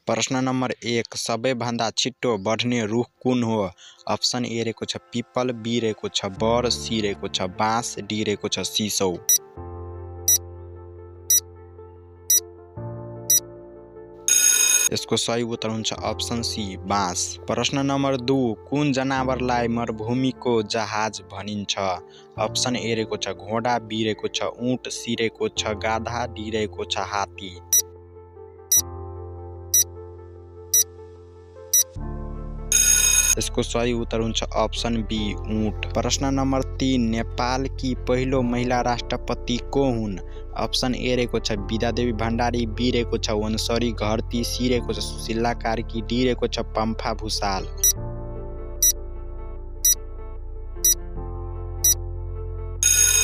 प्रश्न नंबर 1 सबैभन्दा छिटो बढ्ने रुख कुन हो? अप्सन ए रहेको छ पिपल, बी रहेको छ बर, सी रहेको छ बाँस, डी रहेको छ सिसौ। यसको सही उत्तर हुन्छ अप्सन सी बाँस। प्रश्न नम्बर 2 कुन जनावरलाई मरुभूमिको जहाज भनिन्छ? अप्सन ए रहेको छ घोडा, बी रहेको छ ऊँट, सी रहेको छ गाधा, डी रहेको छ हात्ती। यसको सही उत्तर हुन्छ अप्सन बी ऊँट। प्रश्न नम्बर 3 नेपालकी पहिलो महिला राष्ट्रपति को हुन्? अप्सन ए रहेको छ विद्यादेवी भण्डारी, बी रहेको छ वनसरी घरती, सी रहेको छ सुशीला कार्की, डी रहेको छ पम्फा भुसाल।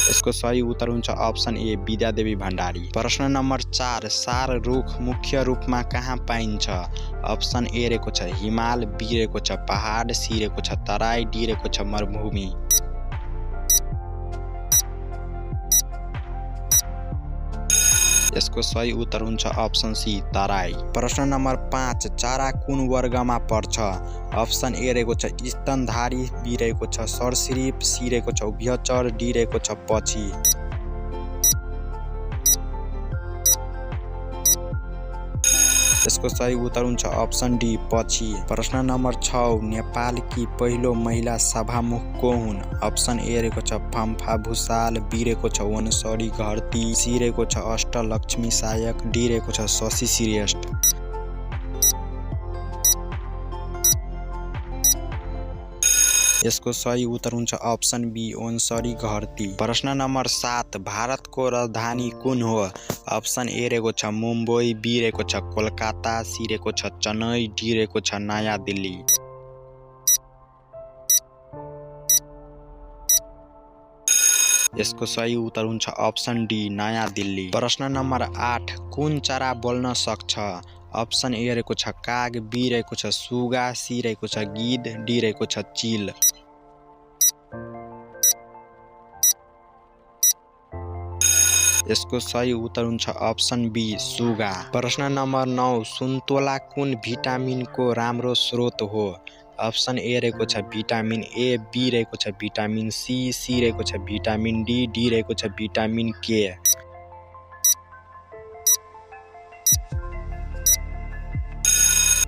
यसको सही उत्तर हुन्छ अप्सन ए विद्यादेवी भण्डारी। प्रश्न नम्बर 4 सार रुख मुख्य रूपमा कहाँ पाइन्छ? अप्सन ए रहेको छ हिमाल, बी रहेको छ पहाड, सी रहेको छ तराई, डी रहेको छ मरुभूमि। यसको सही उत्तर हुन्छ अप्सन सी तराई। प्रश्न नम्बर 5 चरा कुन वर्गमा पर्छ? अप्सन ए रहेको छ स्तनधारी, बी रहेको छ सरीसृप, सी रहेको छ उभयचर, डी रहेको छ पक्षी। यसको सही उत्तर हुन्छ अप्सन डी पक्षी। प्रश्न नम्बर 6 नेपालकी पहिलो महिला सभामुख को हुन्? अप्सन ए रहेको छ पम्फा भुसाल, बी रहेको छ वनसरी घरती, सी रहेको छ अष्टलक्ष्मी सायक, डी रहेको छ शशि श्रेष्ठ। यसको सही उत्तर हुन्छ अप्सन बी वनसरी घरती। प्रश्न नम्बर 7 भारतको राजधानी कुन हो? अप्सन ए रहेको छ मुम्बई, बी रहेको छ कोलकाता, सी रहेको छ चेन्नई, डी रहेको छ नयाँ दिल्ली। यसको सही उत्तर हुन्छ अप्सन डी नयाँ दिल्ली। प्रश्न नम्बर 8 कुन चरा बोल्न सक्छ? अप्सन ए रहेको छ काग, बी रहेको छ सुगा, सी रहेको छ गिद्ध, डी रहेको छ चिल। यसको सही उत्तर हुन्छ अप्सन बी सुगा। प्रश्न नम्बर 9 सुन्तोला कुन भिटामिनको राम्रो स्रोत हो? अप्सन ए रहेको छ भिटामिन ए, बी रहेको छ भिटामिन सी, सी रहेको छ भिटामिन डी, डी रहेको छ भिटामिन के।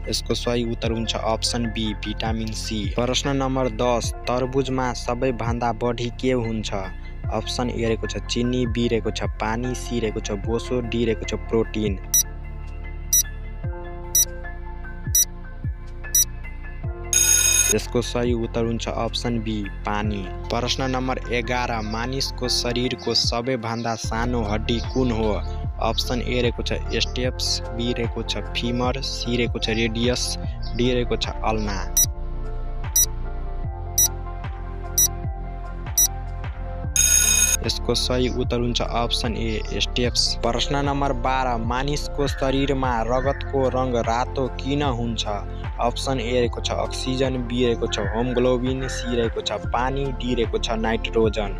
यसको सही उत्तर हुन्छ अप्सन बी भिटामिन सी। प्रश्न नम्बर 10 तरबुजमा सबैभन्दा बढी के हुन्छ? अप्सन ए रहेको छ चिनी, बी रहेको छ पानी, सी रहेको छ बोसो, डी रहेको छ प्रोटिन। यसको सही उत्तर हुन्छ अप्सन बी पानी। प्रश्न नम्बर 11 मानिसको शरीरको सबैभन्दा सानो हड्डी कुन हो? अप्सन ए रहेको छ स्टेप्स, बी रहेको छ फीमर, सी रहेको छ रेडियस, डी रहेको छ अल्ना। यसको सही उत्तर हुन्छ अप्सन ए स्टेप्स। प्रश्न नम्बर 12 मानिसको शरीरमा रगतको रङ रातो किन हुन्छ? अप्सन ए रहेको छ अक्सिजन, बी रहेको छ होमोग्लोबिन, सी रहेको छ पानी, डी रहेको छ नाइट्रोजन।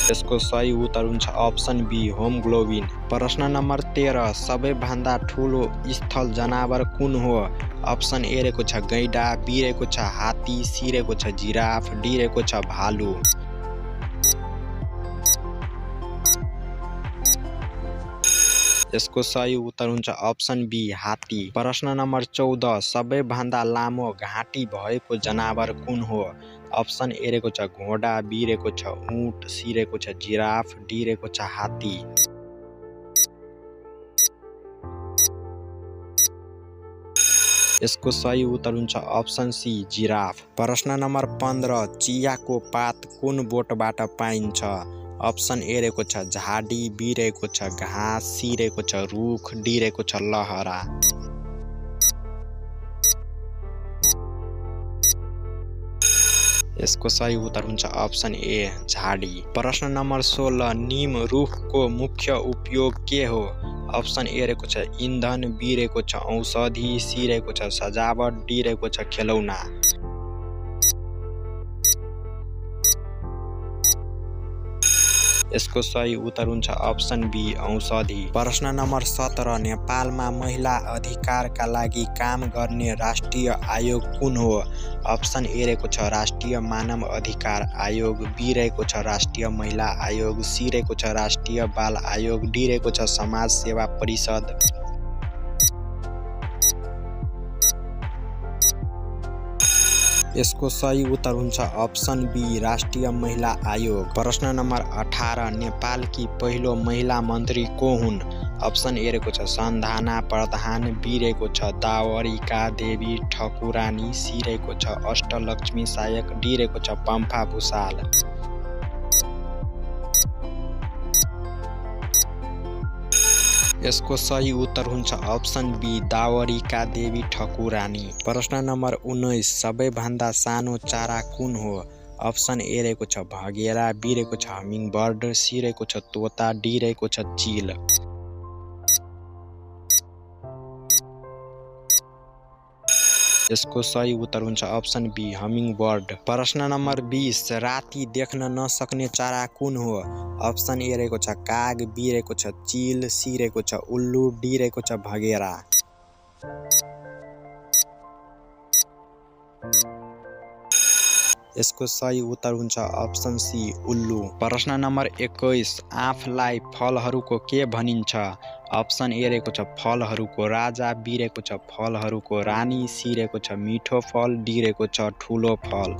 यसको सही उत्तर हुन्छ अप्सन बी होमोग्लोबिन। प्रश्न नम्बर 13 सबैभन्दा ठुलो स्थल जनावर कुन हो? अप्सन ए रहेको छ गैंडा, बी रहेको छ हात्ती, सी रहेको छ जिराफ, डी रहेको छ भालु। यसको सही उत्तर हुन्छ अप्सन बी हात्ती। प्रश्न नम्बर 14 सबैभन्दा लामो घाँटी भएको जनावर कुन हो? अप्सन ए रहेको छ घोडा, बी रहेको छ ऊँट, सी रहेको छ जिराफ, डी रहेको छ हात्ती। यसको सही उत्तर हुन्छ अप्सन सी जिराफ। प्रश्न नम्बर 15 चियाको पात कुन बोटबाट पाइन्छ? अप्सन ए रहेको छ झाडी, बी रहेको छ घाँस, सी रहेको छ रुख, डी रहेको छ लहरा। यसको सही उत्तर हुन्छ अप्सन ए झाडी। प्रश्न नम्बर 16 नीम रुखको मुख्य उपयोग के हो? अप्सन ए रहेको छ ईंधन, बी रहेको छ औषधि, सी रहेको छ सजावट, डी रहेको छ खेलौना। यसको सही उत्तर हुन्छ अप्सन बी औषधि। प्रश्न नम्बर 17 नेपालमा महिला अधिकारका लागि काम गर्ने राष्ट्रिय आयोग कुन हो? अप्सन ए रहेको छ राष्ट्रिय मानव अधिकार आयोग, बी रहेको छ राष्ट्रिय महिला आयोग, सी रहेको छ राष्ट्रिय बाल आयोग, डी रहेको छ समाज सेवा परिषद। यसको सही उत्तर हुन्छ अप्सन बी राष्ट्रिय महिला आयोग। प्रश्न नम्बर 18 नेपालकी पहिलो महिला मन्त्री को हुन्? अप्सन ए रहेको छ सन्धाना प्रधान, बी रहेको छ दावरिका देवी ठकुरानी, सी रहेको छ अष्टलक्ष्मी सायक, डी रहेको छ पम्फा भुसाल। यसको सही उत्तर हुन्छ अप्सन बी दावरिका देवी ठकुरानी। प्रश्न नम्बर 19 सबैभन्दा सानो चरा कुन हो? अप्सन ए रहेको छ भगेरा, बी रहेको छ हमिङबर्ड, सी रहेको छ तोता, डी रहेको छ चिल। यसको सही उत्तर हुन्छ अप्सन बी हमिङबर्ड। प्रश्न नम्बर 20 राति देख्न नसक्ने चरा कुन हो? अप्सन ए रहेको छ काग, बी रहेको छ चिल, सी रहेको छ उल्लु, डी रहेको छ भगेरा। यसको सही उत्तर हुन्छ अप्सन सी उल्लु। प्रश्न नम्बर 21 आँपलाई फलहरूको के भनिन्छ? अप्सन ए रहेको छ फलहरूको राजा, बी रहेको छ फलहरूको रानी, सी रहेको छ मिठो फल, डी रहेको छ ठुलो फल।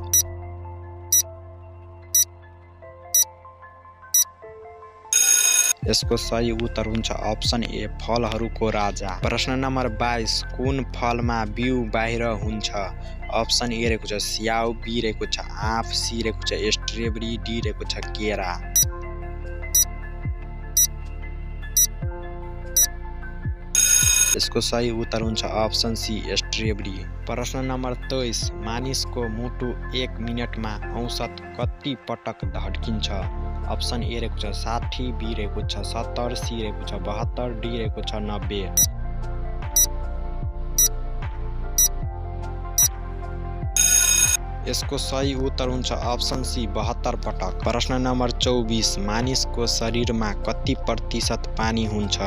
यसको सही उत्तर हुन्छ अप्सन ए फलहरूको राजा। प्रश्न नम्बर 22 कुन फलमा बिउ बाहिर हुन्छ? अप्सन ए रहेको छ स्याउ, बी रहेको छ आँप, सी रहेको छ स्ट्रबेरी, डी रहेको छ केरा। यसको सही उत्तर हुन्छ अप्सन सी स्ट्रबेरी। प्रश्न नम्बर 23 मानिसको मुटु 1 मिनटमा औसत कति पटक धड्किन्छ? अप्सन ए रहेको छ 60, बी रहेको छ 70, सी रहेको छ 72, डी रहेको छ 90। यसको सही उत्तर हुन्छ अप्सन सी 72 पटक। प्रश्न नम्बर 24 मानिसको शरीरमा कति प्रतिशत पानी हुन्छ?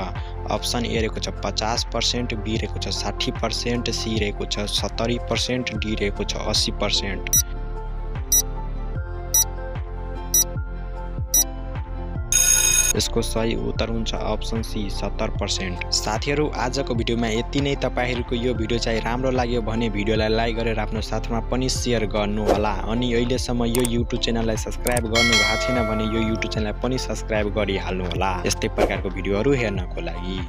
अप्सन ए रहेको छ 50%, बी रहेको छ 60%, सी रहेको छ 70%, डी रहेको छ 80%। यसको सही उत्तर हुन्छ अप्सन सी 70%। साथीहरू आजको भिडियोमा यति नै। तपाईहरूको यो भिडियो चाहिँ राम्रो लाग्यो भने भिडियोलाई लाइक गरेर आफ्नो साथमा पनि सेयर गर्नुहोला। अनि अहिलेसम्म यो युट्युब च्यानललाई सब्स्क्राइब गर्नु भएको छैन भने यो युट्युब च्यानललाई पनि सब्स्क्राइब गरिहाल्नुहोला यस्तै प्रकारको भिडियोहरू हेर्नको लागि।